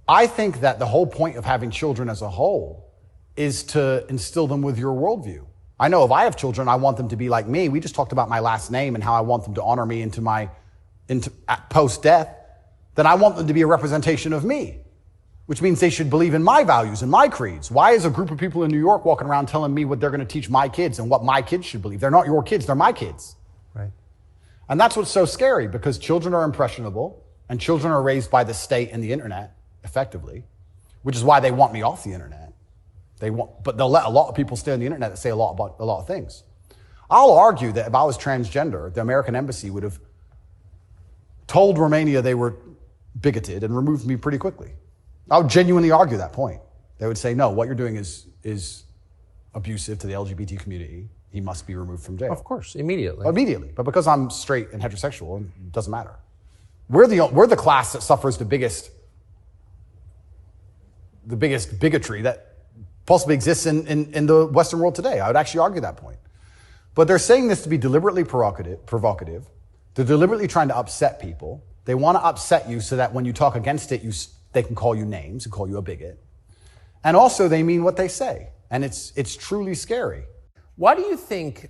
I think that the whole point of having children as a whole is to instill them with your worldview. I know if I have children, I want them to be like me. We just talked about my last name and how I want them to honor me into post-death. Then I want them to be a representation of me, which means they should believe in my values and my creeds. Why is a group of people in New York walking around telling me what they're going to teach my kids and what my kids should believe? They're not your kids, they're my kids. Right. And that's what's so scary, because children are impressionable and children are raised by the state and the internet effectively, which is why they want me off the internet. But they'll let a lot of people stay on the internet that say a lot about a lot of things. I'll argue that if I was transgender, the American embassy would have told Romania they were bigoted and removed me pretty quickly. I would genuinely argue that point. They would say, no, what you're doing is abusive to the LGBT community. He must be removed from jail. Of course, immediately. Immediately, but because I'm straight and heterosexual, it doesn't matter. We're the class that suffers the biggest bigotry that possibly exists in the Western world today. I would actually argue that point. But they're saying this to be deliberately provocative. They're deliberately trying to upset people. They want to upset you so that when you talk against it, they can call you names and call you a bigot. And also they mean what they say. And it's truly scary. Why do you think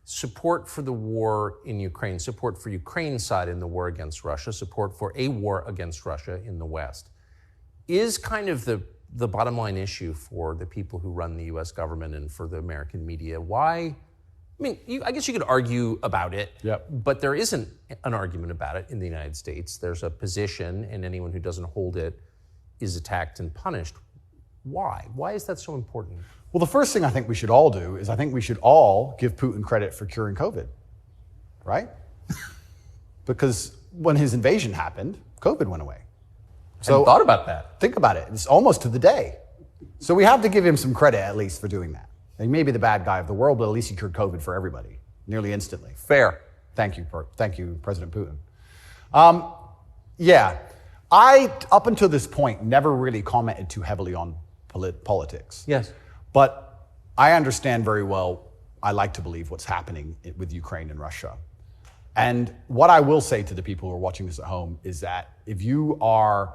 support for the war in Ukraine, support for Ukraine's side in the war against Russia, support for a war against Russia in the West, is kind of the bottom line issue for the people who run the U.S. government and for the American media? Why? I mean, I guess you could argue about it, Yep. But there isn't an argument about it in the United States. There's a position, and anyone who doesn't hold it is attacked and punished. Why? Why is that so important? Well, the first thing I think we should all do is I think we should all give Putin credit for curing COVID, right? Because when his invasion happened, COVID went away. So thought about that. Think about it. It's almost to the day. So we have to give him some credit at least for doing that. He may be the bad guy of the world, but at least he cured COVID for everybody nearly instantly. Fair. Thank you, President Putin. I, up until this point, never really commented too heavily on politics. Yes. But I understand very well, I like to believe what's happening with Ukraine and Russia. And what I will say to the people who are watching this at home is that if you are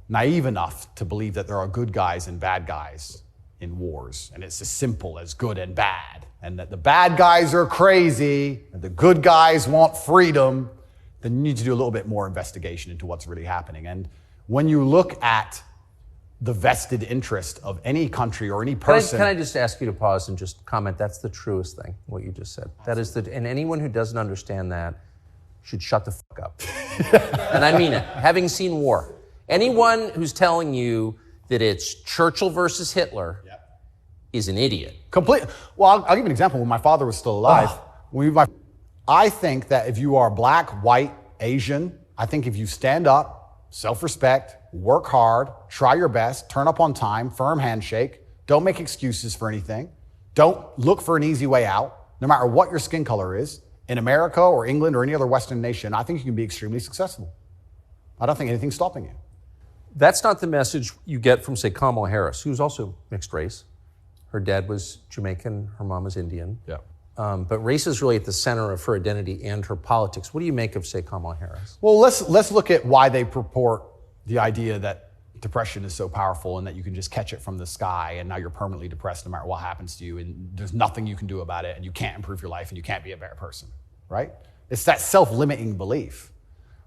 naive enough to believe that there are good guys and bad guys in wars, and it's as simple as good and bad, and that the bad guys are crazy and the good guys want freedom, then you need to do a little bit more investigation into what's really happening. And when you look at the vested interest of any country or any person... Can I just ask you to pause and just comment? That's the truest thing, what you just said. That is and anyone who doesn't understand that should shut the fuck up. And I mean it. Having seen war, anyone who's telling you that it's Churchill versus Hitler is an idiot. Well, I'll give you an example. When my father was still alive, I think that if you are black, white, Asian, I think if you stand up, self-respect, work hard, try your best, turn up on time, firm handshake, don't make excuses for anything, don't look for an easy way out, no matter what your skin color is, in America or England or any other Western nation, I think you can be extremely successful. I don't think anything's stopping you. That's not the message you get from, say, Kamala Harris, who's also mixed race. Her dad was Jamaican, her mom was Indian. Yeah. But race is really at the center of her identity and her politics. What do you make of, say, Kamala Harris? Well, let's look at why they purport the idea that depression is so powerful and that you can just catch it from the sky and now you're permanently depressed no matter what happens to you and there's nothing you can do about it and you can't improve your life and you can't be a better person, right? It's that self-limiting belief.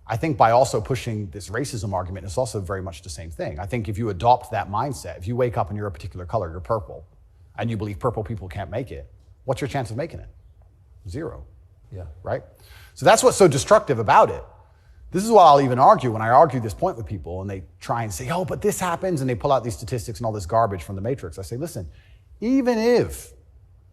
I think by also pushing this racism argument, it's also very much the same thing. I think if you adopt that mindset, if you wake up and you're a particular color, you're purple, and you believe purple people can't make it, what's your chance of making it? 0. Yeah. Right? So that's what's so destructive about it. This is what I'll even argue when I argue this point with people and they try and say, oh, but this happens, and they pull out these statistics and all this garbage from the Matrix. I say, listen, even if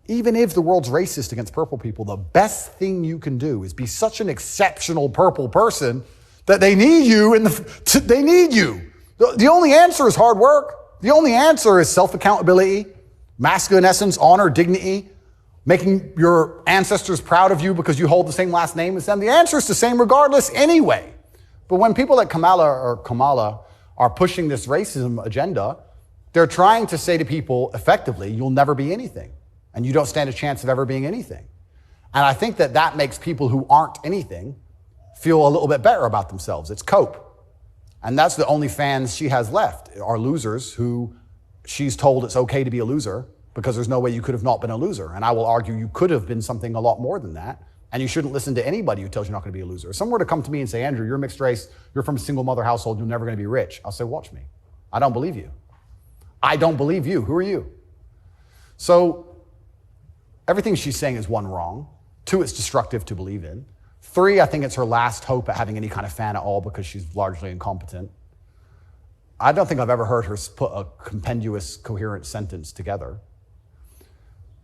the world's racist against purple people, the best thing you can do is be such an exceptional purple person that they need you they need you. The only answer is hard work. The only answer is self-accountability, masculine essence, honor, dignity, making your ancestors proud of you because you hold the same last name as them. The answer is the same regardless anyway. But when people like Kamala are pushing this racism agenda, they're trying to say to people effectively, you'll never be anything. And you don't stand a chance of ever being anything. And I think that makes people who aren't anything feel a little bit better about themselves. It's cope. And that's the only fans she has left, are losers who she's told it's okay to be a loser because there's no way you could have not been a loser. And I will argue you could have been something a lot more than that. And you shouldn't listen to anybody who tells you you're not going to be a loser. If someone were to come to me and say, Andrew, you're mixed race, you're from a single mother household, you're never going to be rich. I'll say, watch me. I don't believe you. I don't believe you. Who are you? So everything she's saying is one, wrong. Two, it's destructive to believe in. Three, I think it's her last hope at having any kind of fan at all because she's largely incompetent. I don't think I've ever heard her put a compendious, coherent sentence together.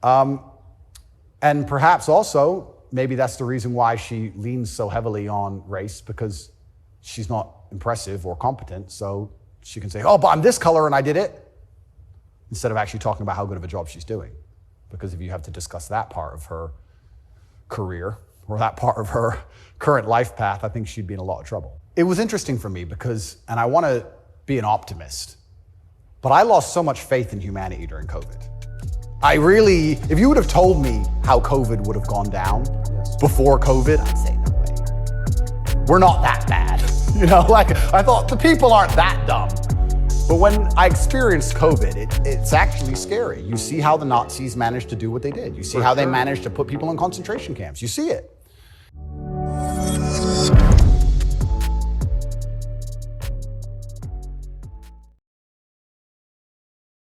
And perhaps also, maybe that's the reason why she leans so heavily on race, because she's not impressive or competent, so she can say, oh, but I'm this color and I did it, instead of actually talking about how good of a job she's doing. Because if you have to discuss that part of her career or that part of her current life path, I think she'd be in a lot of trouble. It was interesting for me because, and I want to be an optimist, but I lost so much faith in humanity during COVID. If you would have told me how COVID would have gone down before COVID, I'd say, no way. We're not that bad. I thought the people aren't that dumb. But when I experienced COVID, it's actually scary. You see how the Nazis managed to do what they did. You see how they managed to put people in concentration camps. You see it.